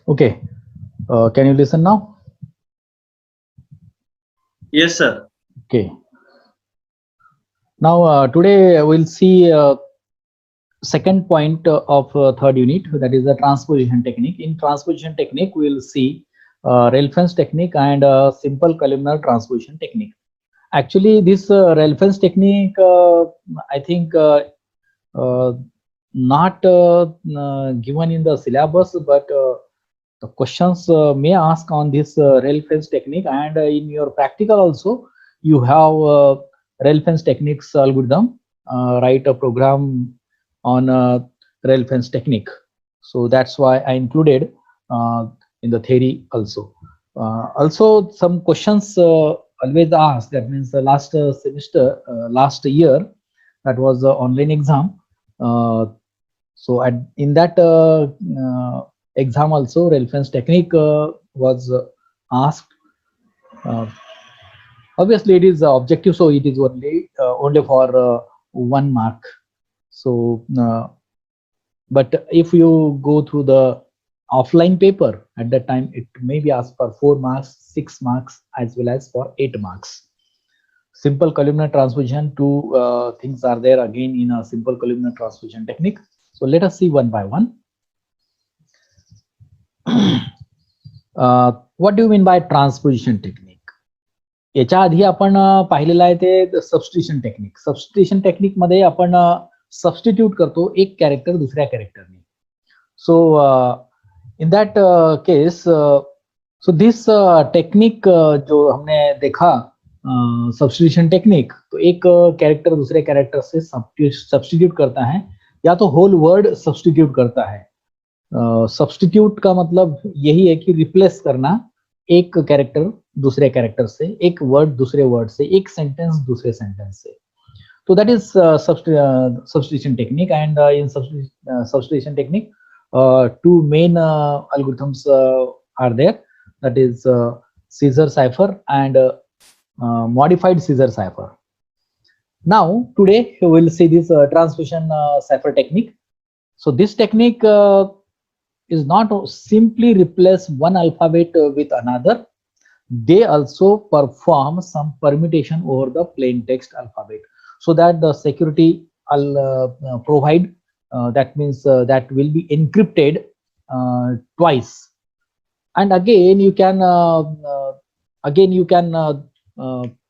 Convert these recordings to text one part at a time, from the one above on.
Okay. Can you listen now? Yes, sir. Okay. Now today we'll see second point of third unit, that is the transposition technique. In transposition technique, we'll see Ralph's technique and simple columnar transposition technique. Actually, this Ralph's technique, I think, not given in the syllabus, but the questions may ask on this Ralph's technique, and in your practical also, you have Ralph's techniques algorithm. Write a program on Ralph's technique. So that's why I included in the theory also. Also, some questions always asked. That means the last semester, last year, that was the online exam. So in that exam also, Ralph's technique was asked. Obviously, it is objective, so it is only for 1 mark. So, but if you go through the offline paper at that time, it may be asked for 4 marks, 6 marks, as well as for 8 marks. Simple columnar transposition, two things are there again in a simple columnar transposition technique. So let us see one by one. What do you mean by transposition technique? याच्या आधी आपण पाहिलेलं आहे ते substitution technique. Substitution technique मध्ये आपण substitute करतो एक कॅरेक्टर दुसऱ्या कॅरेक्टरने. So in that case, so this technique जो हमने देखा सब्स्टिट्यूशन टेक्निक, तो एक कैरेक्टर दूसरे कैरेक्टर से सब्स्टिट्यूट करता है या तो होल वर्ड सब्स्टिट्यूट करता है. सब्स्टिट्यूट का मतलब यही है कि रिप्लेस करना एक कैरेक्टर दूसरे कैरेक्टर से, एक वर्ड दूसरे वर्ड से, एक सेंटेंस दूसरे सेंटेंस से. तो that is substitution technique. And in substitution technique two main algorithms are there, that is Caesar cipher and modified Caesar cipher. Now today we will see this transposition cipher technique. So this technique is not simply replace one alphabet with another. They also perform some permutation over the plain text alphabet, so that the security provide, that means that will be encrypted twice, and again you can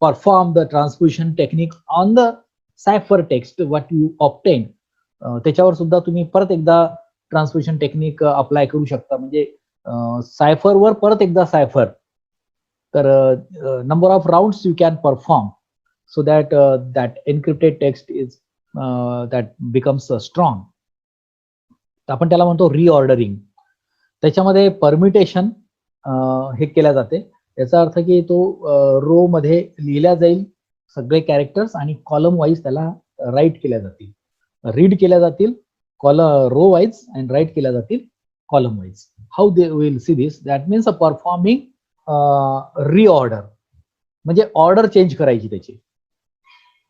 perform the transposition technique on the cipher text what you obtain. त्याच्यावर सुद्धा तुम्ही परत एकदा ट्रान्सपोजिशन technique apply करू शकता. म्हणजे सायफर वर परत एकदा सायफर, तर number of rounds you can perform, so that that encrypted text is that becomes strong. आपण त्याला म्हणतो रिऑर्डरिंग. त्याच्यामध्ये परम्युटेशन हे केल्या जाते. याचा अर्थ की तो रो मध्ये लिहिल्या जाईल सगळे कॅरेक्टर्स आणि कॉलम वाईज त्याला राईट केल्या जातील, रीड केल्या जातील रो वाईज अँड राईट केल्या जातील column wise. How they will see this, that means a performing reorder, म्हणजे ऑर्डर चेंज करायची त्याची.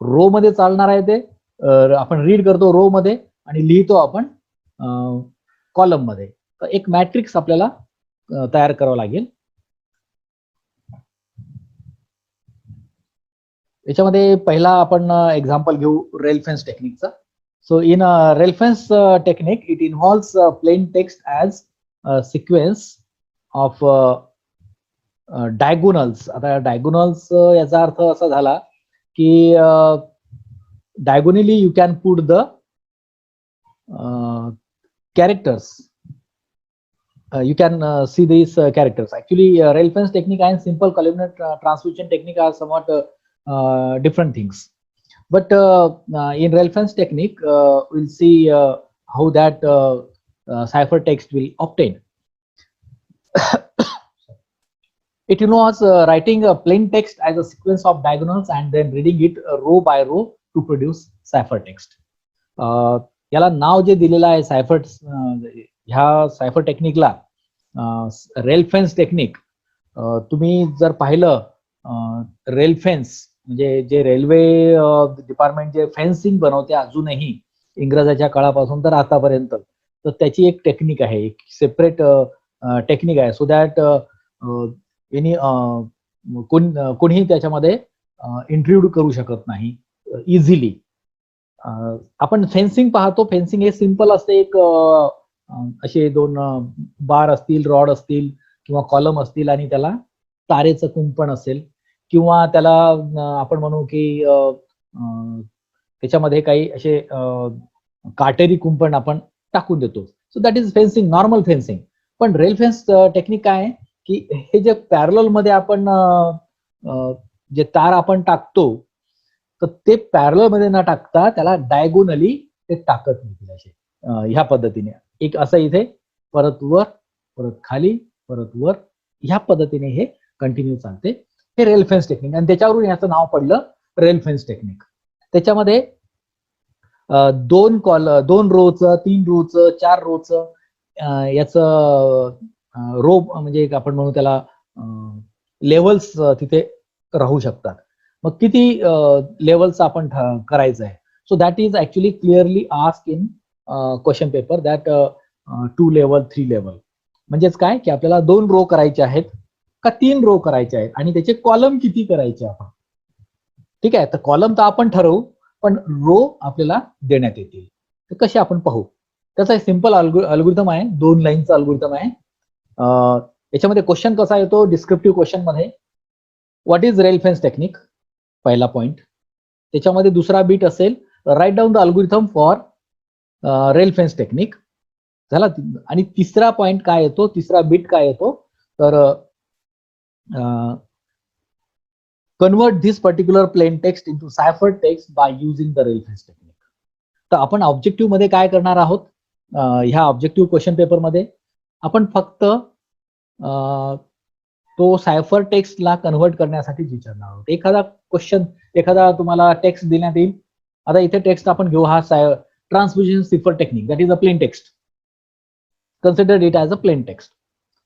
रो मध्ये चालणार आहे ते, आपण रीड करतो रो मध्ये आणि लिहितो आपण कॉलम मध्ये. तर एक मॅट्रिक्स आपल्याला तयार करावं लागेल. याच्यामध्ये पहिला आपण एक्झाम्पल घेऊ रेल्फेन्स टेक्निकचा. So in rail fence technique it involves plain text as sequence of diagonals. आता डायगोनल्स याचा अर्थ असा झाला की diagonally you can put the characters. You can see these characters. Actually, Ralph's technique and simple columnar transposition technique are somewhat different things. But in Ralph's technique, we'll see how that cipher text will obtain. It involves writing a plain text as a sequence of diagonals and then reading it row by row to produce cipher text. याला नाव जे दिलेलं आहे सायफर, ह्या सायफर टेक्निकला रेल्फेन्स technique. तुम्ही जर पाहिलं रेल्फेन्स म्हणजे जे रेल्वे डिपार्टमेंट जे फेन्सिंग बनवते अजूनही इंग्रजाच्या काळापासून तर आतापर्यंत, तर त्याची एक टेक्निक आहे, एक सेपरेट टेक्निक आहे, सो दॅट एनी कोणीही त्याच्यामध्ये इंट्रुड करू शकत नाही इझिली. आपण फेन्सिंग पाहतो. फेन्सिंग हे सिंपल असते. एक असे दोन बार असतील, रॉड असतील किंवा कॉलम असतील आणि त्याला तारेचं कुंपण असेल किंवा त्याला आपण म्हणू की त्याच्यामध्ये काही असे काटेरी कुंपण आपण टाकून देतो. So that is fencing, normal fencing. पण रेल फेन्स टेक्निक काय आहे की हे जे पॅरलल मध्ये आपण जे तार आपण टाकतो, तर ते पॅरलल मध्ये न टाकता त्याला डायगोनली ते टाकत नाही असे ह्या पद्धतीने. एक असं इथे परत वर, परत खाली, परत वर, ह्या पद्धतीने हे कंटिन्यू चालते. हे रेल फेन्स टेक्निक आणि त्याच्यावरून याचं नाव पडलं रेल फेन्स टेक्निक. त्याच्यामध्ये 2 रोचं, 3 रोचं, 4 रोचं याचं रो म्हणजे आपण म्हणू त्याला लेवल्स तिथे राहू शकतात. मग किती लेवल्स आपण करायचं आहे. So that is actually clearly ask in question paper that 2 level 3 level. म्हणजेच काय की आपल्याला 2 रो करायचे आहेत का 3 रो करायचे आहेत आणि त्याचे कॉलम किती करायचे आपण. ठीक आहे, तर कॉलम तर आपण ठरवू, पण रो आपल्याला देण्यात येतील. तर कसे आपण पाहू. त्याचा सिंपल अल्गोरिदम आहे, 2 लाईनचा अल्गोरिदम आहे. याच्यामध्ये क्वेश्चन कसा येतो डिस्क्रिप्टिव्ह क्वेश्चन मध्ये, what is rail fence technique, पहिला पॉइंट. त्याच्यामध्ये दुसरा बीट असेल write down the algorithm for rail fence technique झाला. आणि तिसरा पॉइंट काय येतो, तिसरा बीट काय येतो तर convert this particular plain text into cipher text by using the rail fence technique. तर आपण ऑब्जेक्टिव्ह मध्ये काय करणार आहोत, ह्या ऑब्जेक्टिव्ह क्वेश्चन पेपर मध्ये आपण फक्त तो सायफर टेक्स्टला कन्वर्ट करण्यासाठी विचारणार आहोत. एखादा क्वेश्चन, एखादा तुम्हाला टेक्स्ट देण्यात येईल. आता इथे टेक्स्ट आपण घेऊ, हा transposition cipher technique, that is a plain text. Consider it as a plain text.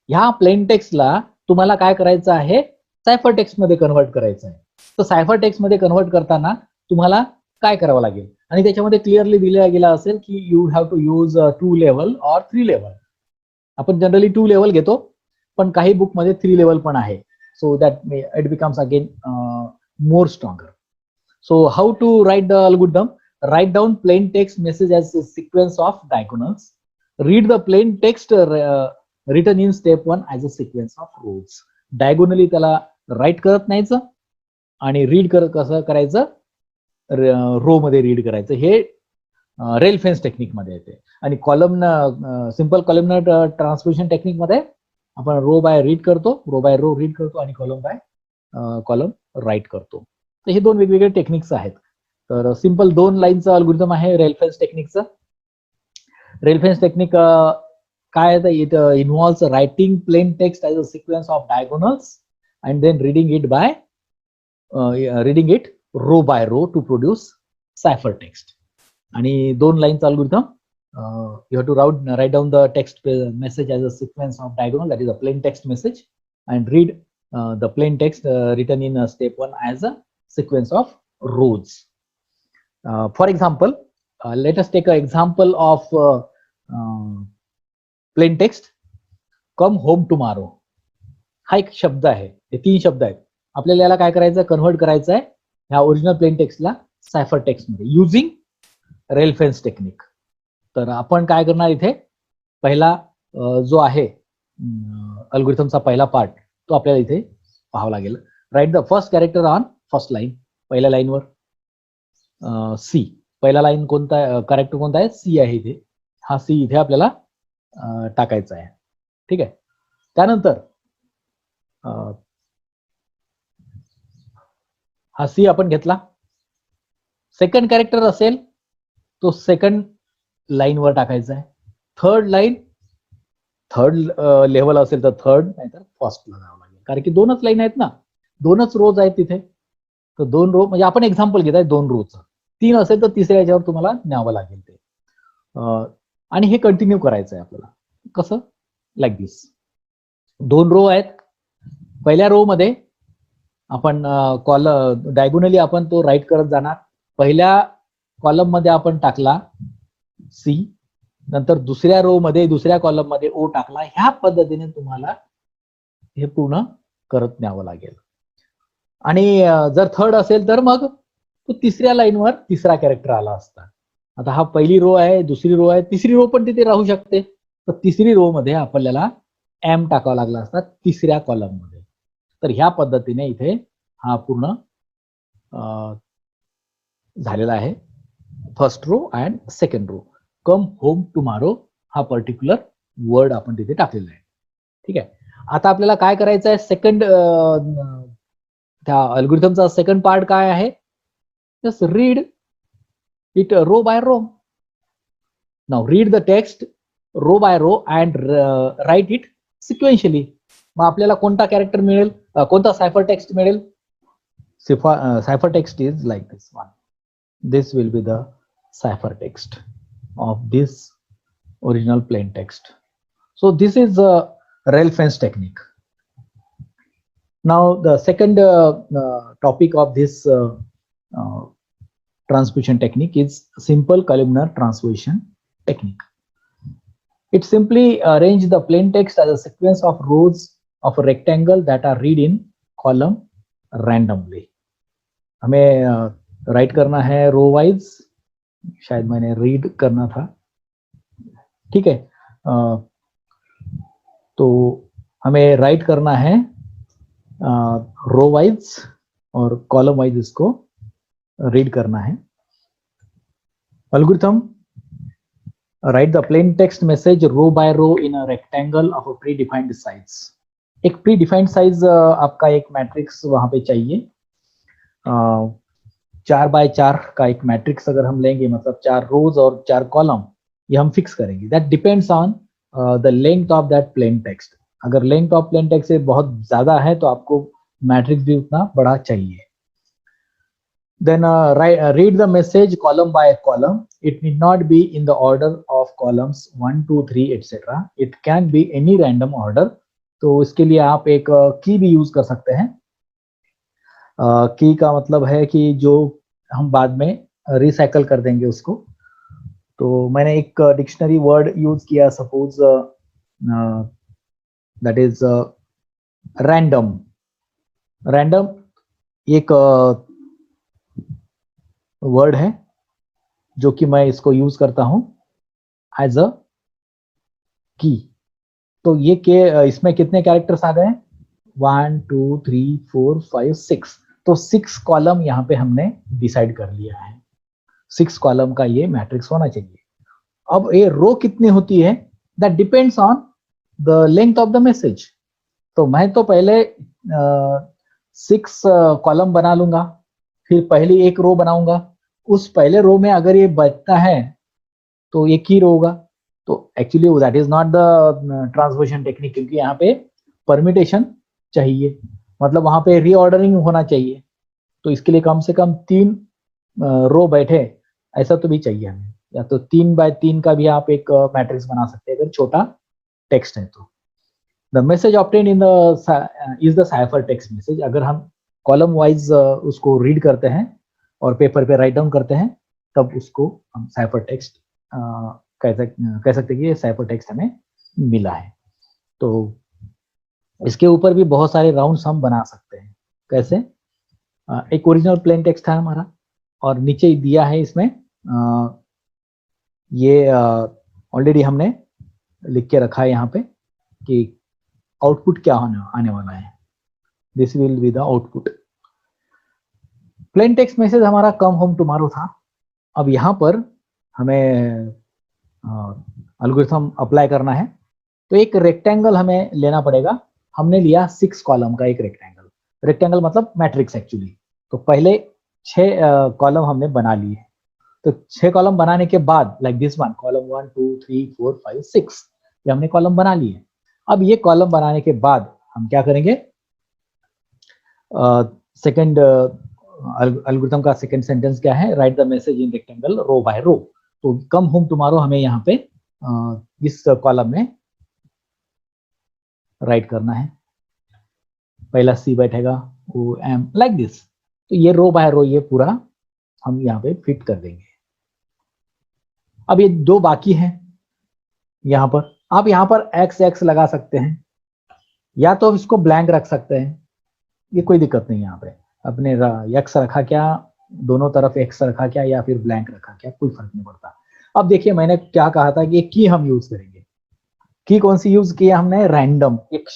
ह्या प्लेन टेक्स्टला तुम्हाला काय करायचं आहे, सायफर टेक्स्ट मध्ये कन्वर्ट करायचं आहे. तर सायफर टेक्स्ट मध्ये कन्वर्ट करताना तुम्हाला काय करावं लागेल, आणि त्याच्यामध्ये क्लिअरली दिलं गेलं असेल की you have to use 2 level or 3 level. आपण जनरली 2 लेवल घेतो, पण काही बुक मध्ये 3 लेवल पण आहे. So that it becomes again more stronger. So how to write the algorithm, write down plain text message as a sequence of diagonals, read the plain text written in step 1 as a sequence of rows. Diagonally त्याला write करत नाहीचं आणि read कसं करायचं, row मध्ये read करायचं. हे rail fence technique मध्ये येते. आणि कॉलमनं, सिंपल कॉलमनं ट्रान्सपोजिशन टेक्निक मध्ये आपण रो बाय रीड करतो, रो बाय रो रीड करतो आणि कॉलम बाय कॉलम राईट करतो. तर हे 2 वेगवेगळे टेक्निक्स आहेत. तर सिंपल 2 लाईनचं अल्गोरिदम आहे रेल फेन्स टेक्निकचं. रेल फेन्स टेक्निक काय आहे, it involves writing plain text as a sequence of diagonals and then reading it row by row to produce cipher text. आणि 2 लाईनचा algorithm, you have to write down the text message as a sequence of diagonal, that is a plain text message, and read the plain text written in step 1 as a sequence of rows. For example, let us take an example of plain text, come home tomorrow. हा एक शब्द आहे, हे 3 शब्द आहेत. आपल्याला याला काय करायचं, कन्वर्ट करायचं आहे ह्या ओरिजिनल प्लेन टेक्स्टला सायफर टेक्स्ट मध्ये युझिंग रेल फेन्स टेक्निक. तर आपण काय करणार, इथे पहिला जो आहे अल्गोरिथमचा पहिला पार्ट, तो आपल्याला इथे पाहावा लागेल. Write the first character on first line. पहिल्या लाईनवर सी, पहिला लाईन कोणता, कॅरेक्टर कोणता आहे, सी आहे इथे. हा सी इथे आपल्याला टाकायचा आहे. ठीक आहे. त्यानंतर हा सी आपण घेतला. सेकंड कॅरेक्टर असेल तो सेकंड लाईन वर टाकायचा आहे. थर्ड लाईन, थर्ड लेवल असेल तर थर्ड, नाहीतर फर्स्टला जावं लागेल, कारण की 2च लाईन आहेत ना, 2च रोज आहेत तिथे. तर 2 रो म्हणजे आपण एक्झाम्पल घेत आहे 2 रोचं. 3 असेल तर तिसऱ्या याच्यावर तुम्हाला न्यावं लागेल ते. आणि हे कंटिन्यू करायचं आहे आपल्याला. कसं, लाईक दिस. 2 रो आहेत. पहिल्या रो मध्ये आपण डायगोनली आपण तो राईट करत जाणार. पहिल्या कॉलम मध्ये आपण टाकला सी, नंतर दुसऱ्या रो मध्ये दुसऱ्या कॉलम मध्ये ओ टाकला. ह्या पद्धतीने तुम्हाला हे पूर्ण करत न्यावं लागेल. आणि जर थर्ड असेल तर मग तो तिसऱ्या लाईनवर तिसरा कॅरेक्टर आला असता. आता हा पहिली रो आहे, दुसरी रो आहे, तिसरी रो पण तिथे राहू शकते. तर तिसरी रो मध्ये आपल्याला एम टाकावा लागला असता तिसऱ्या कॉलम मध्ये. तर ह्या पद्धतीने इथे हा पूर्ण झालेला आहे. First row and second row. Come home tomorrow हा पर्टिक्युलर वर्ड आपण तिथे टाकलेला आहे. ठीक आहे. आता आपल्याला काय करायचं आहे, सेकंड त्या अल्गोरिथमचा सेकंड पार्ट काय आहे, just read it row by row. Now read the text row by row and write it sequentially. मग आपल्याला कोणता कॅरेक्टर मिळेल, कोणता सायफर टेक्स्ट मिळेल? Cipher text is like this one. This will be the ciphertext of this original plain text. So this is a Rel-Fence technique. Now the second topic of this transposition technique is simple columnar transposition technique. It simply arrange the plain text as a sequence of rows of a rectangle that are read in column randomly. हमें write करना है row wise, शायद मैंने read करना था. ठीक है. तो हमें राइट करना है रो वाइज और कॉलम वाइज इसको रीड करना है. Algorithm write the plain text message row by row in a rectangle of a predefined size. एक प्री डिफाइंड साइज आपका एक मैट्रिक्स वहां पे चाहिए. 4 बाय 4 का एक मैट्रिक्स अगर हम लेंगे, मतलब 4 रोज और 4 कॉलम, ये हम फिक्स करेंगे. That depends on the length of that plain text. अगर लेंथ ऑफ प्लेन टेक्स्ट से बहुत ज्यादा है तो आपको मैट्रिक्स भी उतना बड़ा चाहिए. Then read the message column by column. It need not be in the order of columns 1 2 3 etcetera. It can be any random order. तो इसके लिए आप एक की भी यूज कर सकते हैं. की का मतलब है कि जो हम बाद में रिसाइकल कर देंगे उसको. तो मैंने एक डिक्शनरी वर्ड यूज किया, suppose that is random. Random एक वर्ड है जो कि मैं इसको यूज करता हूं एज अ की. तो ये के इसमें कितने कैरेक्टर्स आ गए? 1 2 3 4 5 6. तो 6 कॉलम यहाँ पे हमने डिसाइड कर लिया है. 6 कॉलम का ये मैट्रिक्स होना चाहिए. अब ये रो कितनी होती है, that depends on the length of the message. तो मैं तो पहले 6 कॉलम बना लूंगा, फिर पहली एक रो बनाऊंगा. उस पहले रो में अगर ये बचता है तो एक ही रो होगा. तो actually that is not the transposition technique, क्योंकि यहाँ पे परमिटेशन चाहिए, मतलब वहां पे रीऑर्डरिंग होना चाहिए. तो इसके लिए कम से कम 3 रो बैठे ऐसा तो भी चाहिए हमें. या तो 3 बाय 3 का भी आप एक मैट्रिक्स बना सकते हैं अगर छोटा टेक्स्ट है तो. The message obtained in the is the cipher text message. अगर हम कॉलम वाइज उसको रीड करते हैं और पेपर पे राइट डाउन करते हैं, तब उसको हम साइफर टेक्स्ट कह सकते हैं कि साइफर टेक्स्ट हमें मिला है. तो इसके ऊपर भी बहुत सारे राउंड्स हम बना सकते हैं. कैसे? एक ओरिजिनल प्लेन टेक्स्ट है हमारा और नीचे दिया है इसमें ये ऑलरेडी हमने लिख के रखा है यहाँ पे कि आउटपुट क्या आने वाला है. This will be the output. Plain text message हमारा कम होम टुमारो था. अब यहाँ पर हमें एल्गोरिथम अप्लाई करना है. तो एक रेक्टेंगल हमें लेना पड़ेगा. हमने लिया 6 कॉलम का एक रेक्टेंगल. रेक्टेंगल मतलब मैट्रिक्स एक्चुअली. तो पहले 6 कॉलम हमने बना लिए. तो 6 कॉलम बनाने के बाद लाइक दिस वन, कॉलम 1 2 3 4 5 6, ये हमने कॉलम बना लिए. अब ये कॉलम बनाने के बाद हम क्या करेंगे, सेकंड एल्गोरिथम का सेकंड सेंटेंस क्या है, write the message in rectangle row by row. तो कम होम टुमारो हमें यहाँ पे इस कॉलम में राइट करना है. पहला सी बैठेगा, ओ एम, लाइक दिस. तो ये रो बाय रो ये पूरा हम यहाँ पे फिट कर देंगे. अब ये 2 बाकी हैं. यहाँ पर आप यहाँ पर एक्स एक्स लगा सकते हैं, या तो इसको ब्लैंक रख सकते हैं, ये कोई दिक्कत नहीं। यहाँ पे अपने एक्स रखा क्या, दोनों तरफ एक्स रखा क्या, या फिर ब्लैंक रखा क्या, कोई फर्क नहीं पड़ता। अब देखिए मैंने क्या कहा था कि की हम यूज करेंगे। की कौन सी यूज किया हमने? रैंडम, एक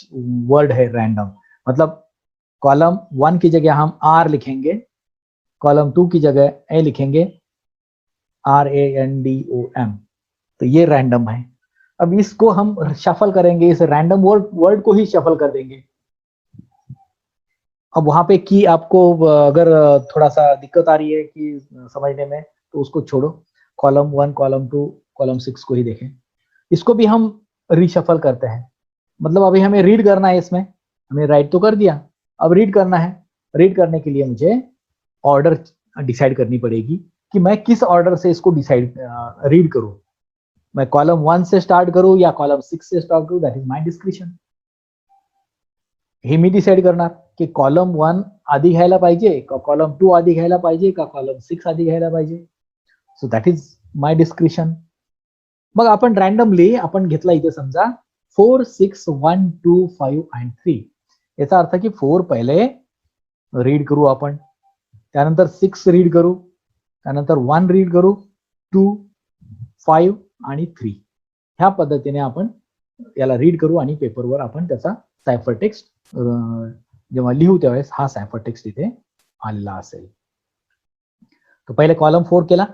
वर्ड है रैंडम, मतलब कॉलम 1 की जगह हम आर लिखेंगे, कॉलम 2 की जगह ए लिखेंगे, RANDOM, तो ये रैंडम है। अब इसको हम शफल करेंगे, इस रैंडम वर्ड को ही शफल कर देंगे। अब वहां पे की आपको अगर थोड़ा सा दिक्कत आ रही है कि समझने में, तो उसको छोड़ो, कॉलम 1, कॉलम 2, कॉलम 6 को ही देखें। इसको भी हम रिशफल करते हैं, मतलब अभी हमें रीड करना है, इसमें हमने राइट तो कर दिया, अब रीड करना है। रीड करने के लिए मुझे ऑर्डर डिसाइड करनी पड़ेगी कि मैं किस ऑर्डर से इसको डिसाइड रीड करूं। मैं कॉलम 1 से स्टार्ट करूं या कॉलम 6 से स्टार्ट करूं, दैट इज माय डिस्क्रिप्शन। हे मी डिसाइड करणार की कॉलम 1 आधी घ्यायला पाहिजे का कॉलम 2 आधी घ्यायला पाहिजे का कॉलम 6 आधी घ्यायला पाहिजे. So that is my description. मग आपण रॅन्डमली आपण घेतला इथे समजा 4, 6, 1, 2, 5 अँड 3. याचा अर्थ की 4 पहिले रीड करू आपण, त्यानंतर 6 रीड करू, त्यानंतर 1 रीड करू, 2, 5 आणि 3. ह्या पद्धतीने आपण याला रीड करू आणि पेपरवर आपण त्याचा सायफर टेक्स्ट जेव्हा लिहू त्यावेळेस हा सायफर टेक्स्ट इथे आलेला असेल. तो पहिले कॉलम 4 केला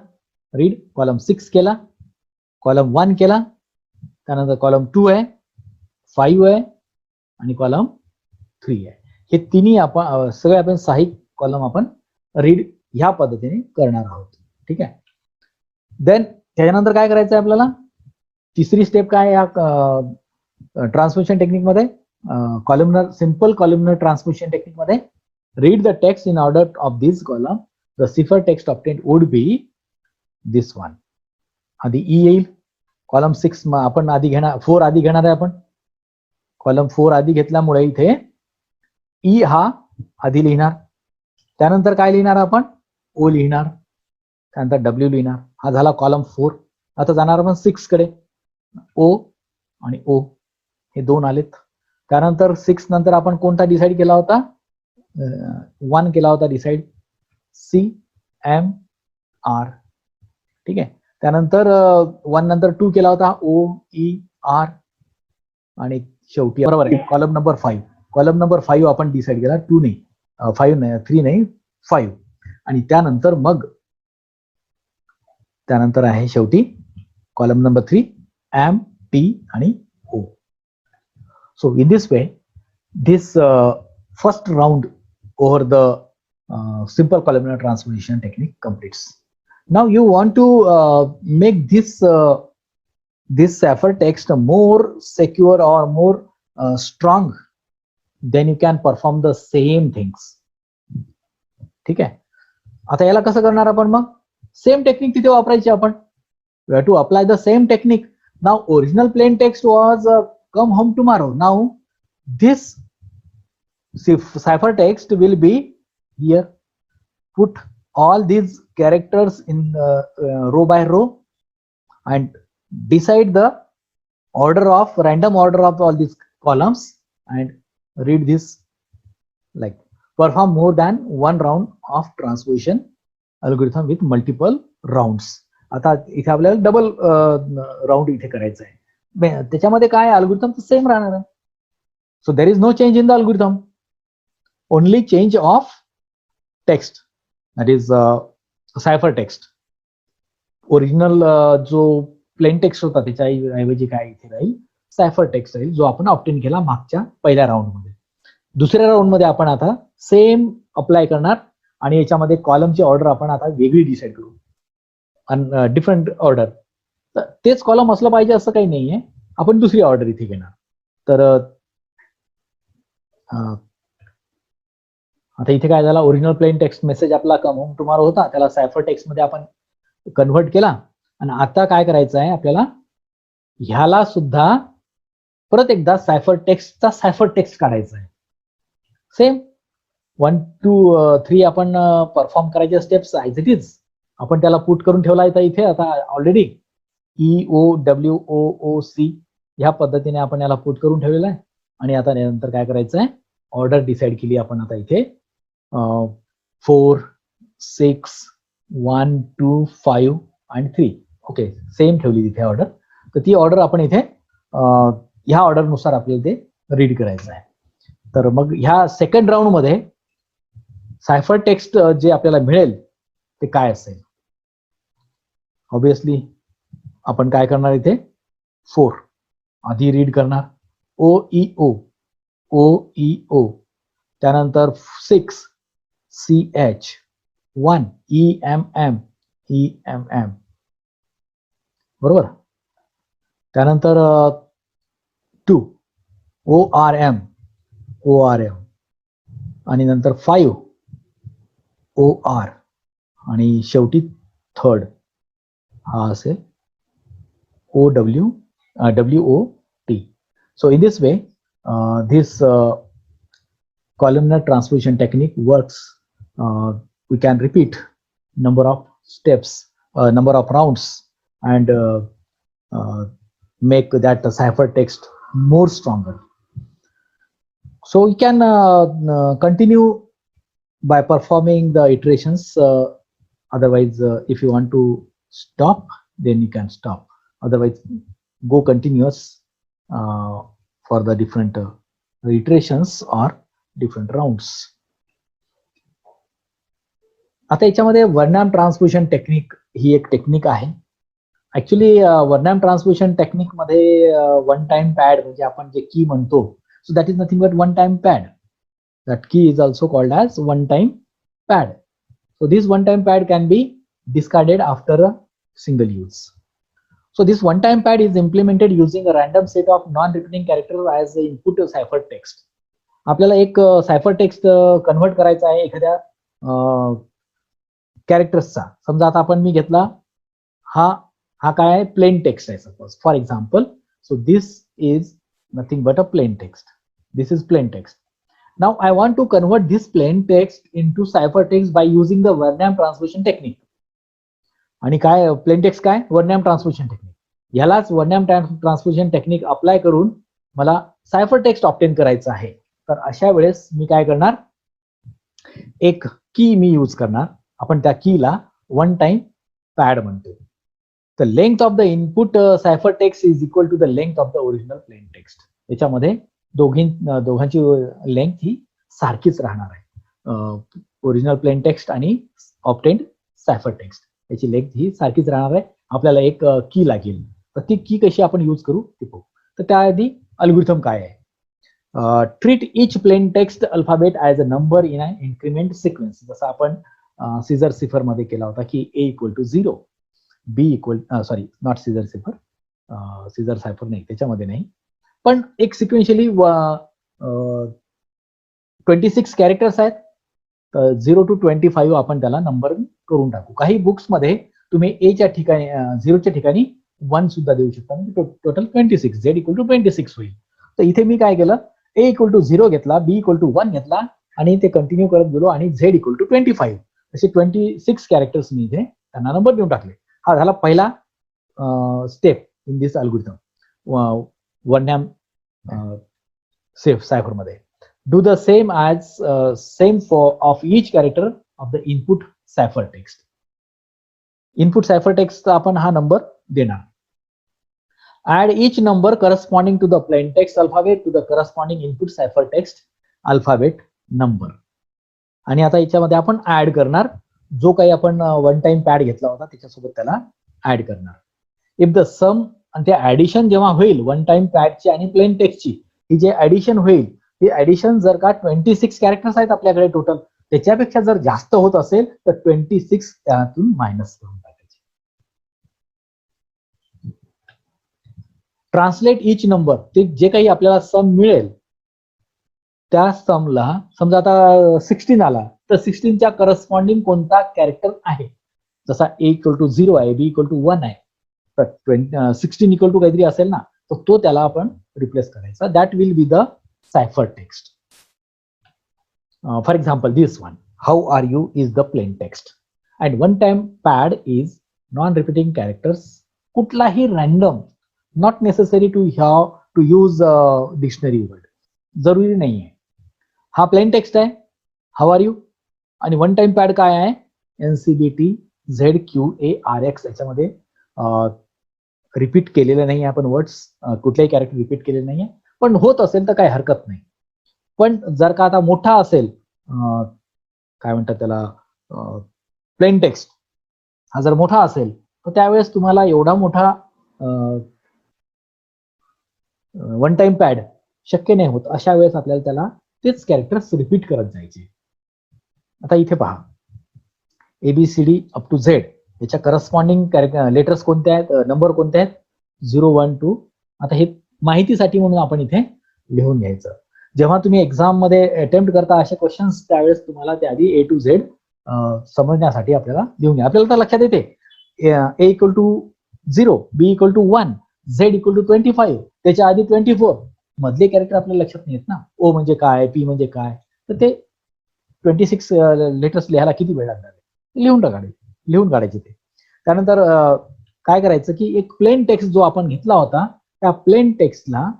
रीड, कॉलम 6 केला, कॉलम 1 केला, त्यानंतर कॉलम 2 आहे, 5 आहे आणि कॉलम 3 आहे. हे तिन्ही आपण सगळे आपण 6 कॉलम आपण रीड ह्या पद्धतीने करणार आहोत. ठीक आहे. देन त्याच्यानंतर काय करायचं आहे आपल्याला, तिसरी स्टेप काय या ट्रान्समिशन टेक्निक मध्ये, columnar simple columnar transmission technique मध्ये, read the text in order of this column, the cipher text obtained would be this one. आधी ई येईल, कॉलम 6 आपण आधी घेणार, 4 आधी घेणार आहे आपण, कॉलम 4 आधी घेतल्यामुळे इथे ई हा आधी लिहिणार, त्यानंतर काय लिहिणार आपण, ओ लिहिणार, त्यानंतर डब्ल्यू लिहिणार. हा झाला कॉलम 4. आता जाणार आपण 6 कडे, ओ आणि ओ हे दोन आलेत. त्यानंतर 6 नंतर आपण कोणता डिसाइड केला होता, 1 केला होता डिसाइड, सी एम आर. ठीक आहे. त्यानंतर 1 नंतर 2 केला होता, ओ ई आर, आणि शेवटी बरोबर आहे कॉलम नंबर 5. कॉलम नंबर 5 आपण डिसाइड केला, 2 नाही, 5 नाही, 3 नाही, 5. आणि त्यानंतर मग त्यानंतर आहे शेवटी कॉलम नंबर 3 एम टी आणि ओ. So in this way, this first round over the simple columnar transformation technique completes. Now you want to make this ciphertext more secure or more strong, then you can perform the same things. ठीक आहे. आता याला कसं करणार आपण, मग same technique तिथे वापरायची आपण. We have to apply the same technique. Now original plain text was come home tomorrow. Now this ciphertext will be here. Put all these characters in row by row and decide the order of random order of all these columns and read this, like perform more than one round of transposition algorithm with multiple rounds. आता इथे आपल्याला double round इथे करायचं आहे. त्याच्यामध्ये काय algorithm तर same राहणार आहे. So there is no change in the algorithm, only change of text, that is cipher text. Original जो प्लेन टेक्स्ट होता त्याच्या ऐवजी काय इथे राहील, सायफर टेक्स्ट राहील, जो आपण ऑब्टेन केला मागच्या पहिल्या राऊंड मध्ये. दुसऱ्या राऊंड मध्ये आपण आता सेम अप्लाय करणार आणि याच्यामध्ये कॉलमची ऑर्डर आपण आता वेगळी डिसाइड करू, डिफरंट ऑर्डर. तेच कॉलम असलं पाहिजे असं काही नाहीये, आपण दुसरी ऑर्डर इथे घेणार. तर आता इथे काय झाला, ओरिजिनल प्लेन टेक्स्ट मेसेज आपला कम होम टुमारो होता, त्याला सायफर टेक्स्ट मध्ये आपण कन्व्हर्ट केला. आणि आता काय करायचं आहे आपल्याला, ह्याला सुद्धा परत एकदा सायफर टेक्स्टचा सायफर टेक्स्ट काढायचा आहे. सेम 1, 2, 3 आपण परफॉर्म करायचे स्टेप्स ऍज इट इज आपण त्याला पुट करून ठेवला आहे इथे आता ऑलरेडी. EOWOOC ह्या पद्धतीने आपण याला पुट करून ठेवलेला आहे. आणि आता नंतर काय करायचं आहे, ऑर्डर डिसाइड केली आपण आता इथे 4, 6, 1, 2, 5 आणि 3. ओके, सेम ठेवली तिथे ऑर्डर. तर ती ऑर्डर आपण इथे ह्या ऑर्डरनुसार आपल्याला ते रीड करायचं आहे. तर मग ह्या सेकंड राऊंड मध्ये सायफर टेक्स्ट जे आपल्याला मिळेल ते काय असेल? ऑब्विसली आपण काय करणार इथे 4 आधी रीड करणार, OEO OEO, त्यानंतर 6 CH, 1 EMM EMM, बरोबर. त्यानंतर 2 ORM ORM, आणि नंतर 5 OR, आणि शेवटी थर्ड हा असेल WOT. So in this way, this columnar transposition technique works. We can repeat number of steps, number of rounds, and make that cipher text more stronger. So we can continue by performing the iterations. Otherwise, if you want to stop, then you can stop. Otherwise, go continuous for the different iterations or different rounds. आता याच्यामध्ये वर्नाम transposition technique ही एक technique आहे. Actually Vernam transposition technique मध्ये one time pad म्हणजे आपण जे की म्हणतो, so that is nothing but one time pad. That key is also called as one time pad. So this one time pad can be discarded after a single use. So this one-time pad is implemented using a random set of non-repeating characters as the input cipher text. आपल्याला एक सायफर text convert करायचा आहे एखाद्या कॅरेक्टर्सचा. समजा आता आपण मी घेतला हा काय आहे, प्लेन टेक्स्ट आहे suppose for example. So this is nothing but a plain text. This is plain text. Now I want to convert this plain text into ciphertext by using the Varnam transposition technique. आणि काय plain text काय, वर्नॅम ट्रान्सपोजिशन technique. यालाच वर्नॅम ट्रान्सपोजिशन technique apply करून मला सायफर text obtain करायचं आहे. तर अशा वेळेस मी काय करणार, एक की मी यूज करणार. आपण त्या कीला वन टाइम पॅड म्हणतो. The length of the input cipher text is equal to the length of the original plain text. याच्यामध्ये दोघांची लेंथ ही सारखीच राहणार आहे. ओरिजिनल प्लेन टेक्स्ट आणि ऑब्टेन्ड सायफर टेक्स्ट याची लेंथ ही सारखीच राहणार आहे. आपल्याला एक की लागेल, तर ती की कशी आपण यूज करू ते पाहू. तर त्याआधी अल्गोरिथम काय आहे, treat each plain text alphabet as a number in a increment sequence. जसं आपण सीझर सिफर मध्ये केला होता की A equal to 0, B equal sorry not Caesar cipher, Caesar cipher नाही त्याच्यामध्ये नाही, पण एक सिक्वेन्शियली 26 कॅरेक्टर्स आहेत. 0 to 25 आपण त्याला नंबर करून टाकू. काही बुक्स मध्ये तुम्ही A च्या ठिकाणी 0च्या ठिकाणी 1 सुद्धा देऊ शकता, म्हणजे टोटल 26, Z इक्वल टू 26 होईल. तर इथे मी काय केलं, A इक्वल टू 0 घेतला, B इक्वल टू 1 घेतला आणि ते कंटिन्यू करत गेलो आणि Z इक्वल टू 25 असे 26 कॅरेक्टर्स मी इथे त्यांना नंबर देऊन टाकले. हा झाला पहिला स्टेप इन दिस अल्गोरिथम वर्नॅम सायफर मध्ये. Do the same as same for of each character of the input ciphertext. Input ciphertext आपण हा नंबर देणार. Add each number corresponding to the plain text alphabet to the corresponding input ciphertext alphabet number. आणि आता याच्यामध्ये आपण add करणार जो काही आपण वन टाइम पॅड घेतला होता त्याच्यासोबत त्याला ऍड करणार. इफ द सम, आणि ते ऍडिशन जेव्हा होईल वन टाइम पॅडची आणि प्लेन टेक्स्टची, ही जे ऍडिशन होईल ही ऍडिशन जर का 26 कॅरेक्टर्स आहेत आपल्याकडे टोटल, त्याच्यापेक्षा जर जास्त होत असेल तर 26 त्यातून मायनस करून टाकायचे. ट्रान्सलेट इच नंबर, ते जे काही आपल्याला सम मिळेल त्या समला, समजा आता 16 आला तर 16च्या करस्पॉन्डिंग कोणता कॅरेक्टर आहे. जसा A इक्वल टू 0 आहे, B इक्वल टू 1 आहे, तर 16 इक्वल टू काहीतरी असेल ना, तर तो त्याला आपण रिप्लेस करायचा. That will be the ciphertext. For example, this one, how are you is the plain text, and one time pad is non-repeating characters कुठलाही random, not necessary to use dictionary word, जरुरी नाही आहे. हा plain text आहे, how are you, आणि one time pad काय आहे, NCBT ZQARX. याच्यामध्ये रिपीट केलेलं नाही आपण वर्ड्स, कुठलेही कॅरेक्टर रिपीट केलेले नाहीये, पण होत असेल तर काही हरकत नाही. पण जर का आता मोठा असेल, काय म्हणतात त्याला, प्लेन टेक्स्ट हा जर मोठा असेल तर त्यावेळेस तुम्हाला एवढा मोठा वन टाइम पॅड शक्य नाही होत. अशा वेळेस आपल्याला त्याला तेच कॅरेक्टर्स रिपीट करत जायचे. आता इथे पहा, ABCD अप टू Z याच्या करस्पॉन्डिंग लेटर्स कोणते आहेत, नंबर कोणते आहेत, 0, 1, 2. आता हे माहितीसाठी म्हणून आपण इथे लिहून घ्यायचं. जेव्हा तुम्ही एक्झाम मध्ये अटेम्प्ट करता असे क्वेश्चन्स, त्यावेळेस तुम्हाला त्या आधी A to Z समजण्यासाठी आपल्याला लिहून घ्या. आपल्याला तर लक्षात येते A equal to 0, B equal to 1, Z equal to 25, त्याच्या आधी 24. मधले कॅरेक्टर आपल्याला लक्षात नाही येत ना, O म्हणजे काय, P म्हणजे काय, तर ते 26 लेटर्स लिहायला किती वेळ लागणार, लिहून काढायचे ते. त्यानंतर काय करायचं की एक प्लेन टेक्स्ट जो आपण घेतला होता त्या प्लेन टेक्स्टला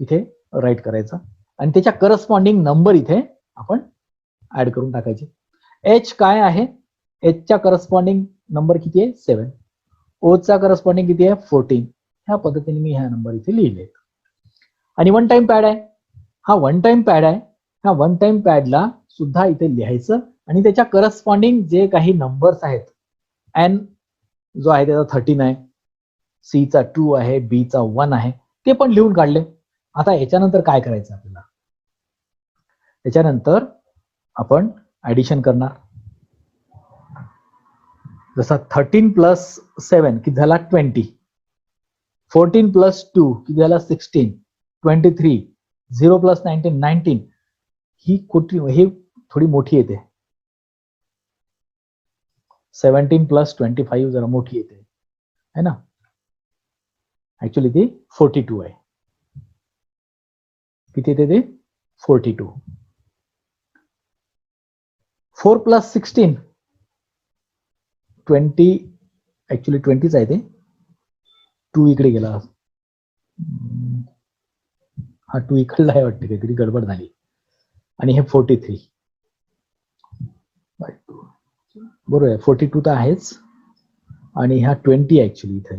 इथे राईट करायचा आणि त्याच्या करस्पॉन्डिंग नंबर इथे आपण ऍड करून टाकायचे. H काय आहे, H च्या करस्पॉन्डिंग नंबर किती आहे, 7. O चा करस्पॉन्डिंग किती आहे, 14. ह्या पद्धतीने मी ह्या नंबर इथे लिहिले. आणि वन टाइम पॅड आहे, हा वन टाइम पॅड आहे, ह्या वन टाइम पॅडला सुद्धा इथे लिहायचं आणि त्याच्या करस्पॉन्डिंग जे काही नंबर्स आहेत, N जो आहे त्याचा 13 आहे, C चा 2 आहे, B चा 1 आहे, ते पण लिहून काढले. आता याच्यानंतर काय करायचं आपल्याला, त्याच्यानंतर आपण ऍडिशन करणार. जसा 13 प्लस 7 किती झाला, 20. 14 प्लस 2 किती झाला, 16. 23. 0 प्लस 19, 19. ही थोडी मोठी येते. 17 प्लस 25 जरा मोठी येते है ना, ऍक्च्युली ती 42 आहे. किती येते ते, 42. 4 प्लस 16, 20. ऍक्च्युली 20च आहे ते, 2 इकडे गेला, हा 2 इकडला आहे वाटते, काहीतरी गडबड झाली. आणि हे 43 बरोबर आहे, 42 तर आहेच. आणि हा 20 ऍक्च्युली इथे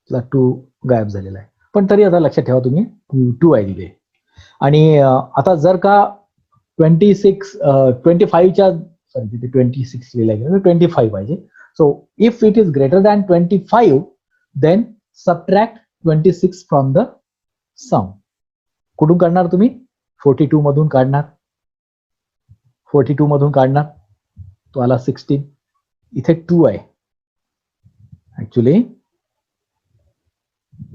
2 गायब झालेला आहे, पण तरी आता लक्षात ठेवा तुम्ही 2 आहे तिथे. आणि आता जर का 25च्या सॉरी तिथे 26 लिहिलं, 25 पाहिजे. So if it is greater than 25 then subtract 26 from the sum. कुठून काढणार तुम्ही, 42 मधून काढणार, 42 मधून काढणार, तो आला 16. इथे 2 आहे ऍक्च्युली,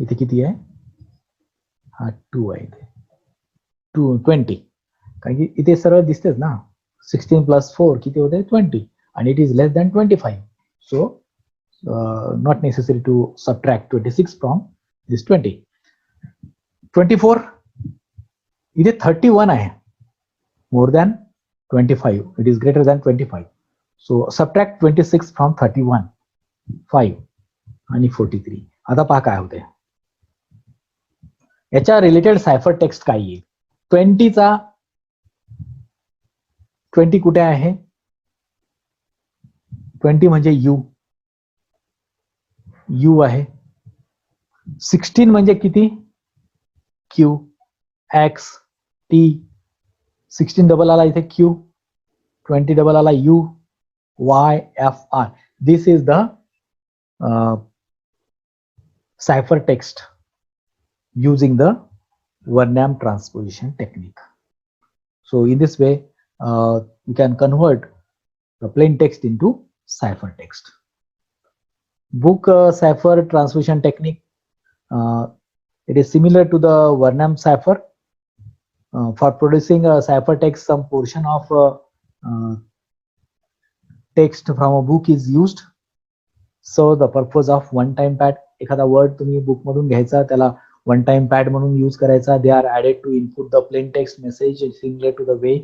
इथे किती आहे, हा 2 आहे इथे, 20. कारण की इथे सरळ दिसतेच ना, 16 प्लस 4 किती होते, 20. आणि it is less than 25. So not necessary to subtract 26 from this 20. 24, इथे 31 आहे, more than 25, it is greater than 25. So subtract 26 from 31, 5 आणि 43. आता पहा काय होते, याच्या रिलेटेड सायफर टेक्स्ट काय येईल. 20 कुठे आहे, 20 म्हणजे U आहे. 16 म्हणजे किती, Q, X, T. 16 डबल आला इथे Q, 20 डबल आला U, Y, F, R. This is the cipher text using the Vernam transposition technique. So in this way, you can convert the plain text into cipher text. Book cipher transposition technique. It is similar to the Vernam cipher. For producing a cipher text, some portion of text from a book is used. So the purpose of one time pad, एखादा word तुम्ही book मधून घ्यायचा, त्याला one time pad म्हणून use करायचा. They are added to input the plain text message similar to the way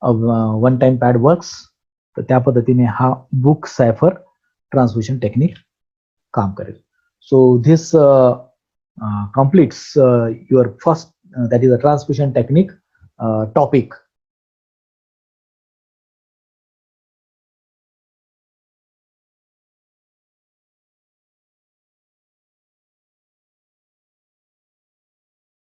one time pad works. तर त्या पद्धतीने हा बुक सायफर ट्रान्सलेशन टेक्निक काम करेल. So this completes your first that is a transposition technique topic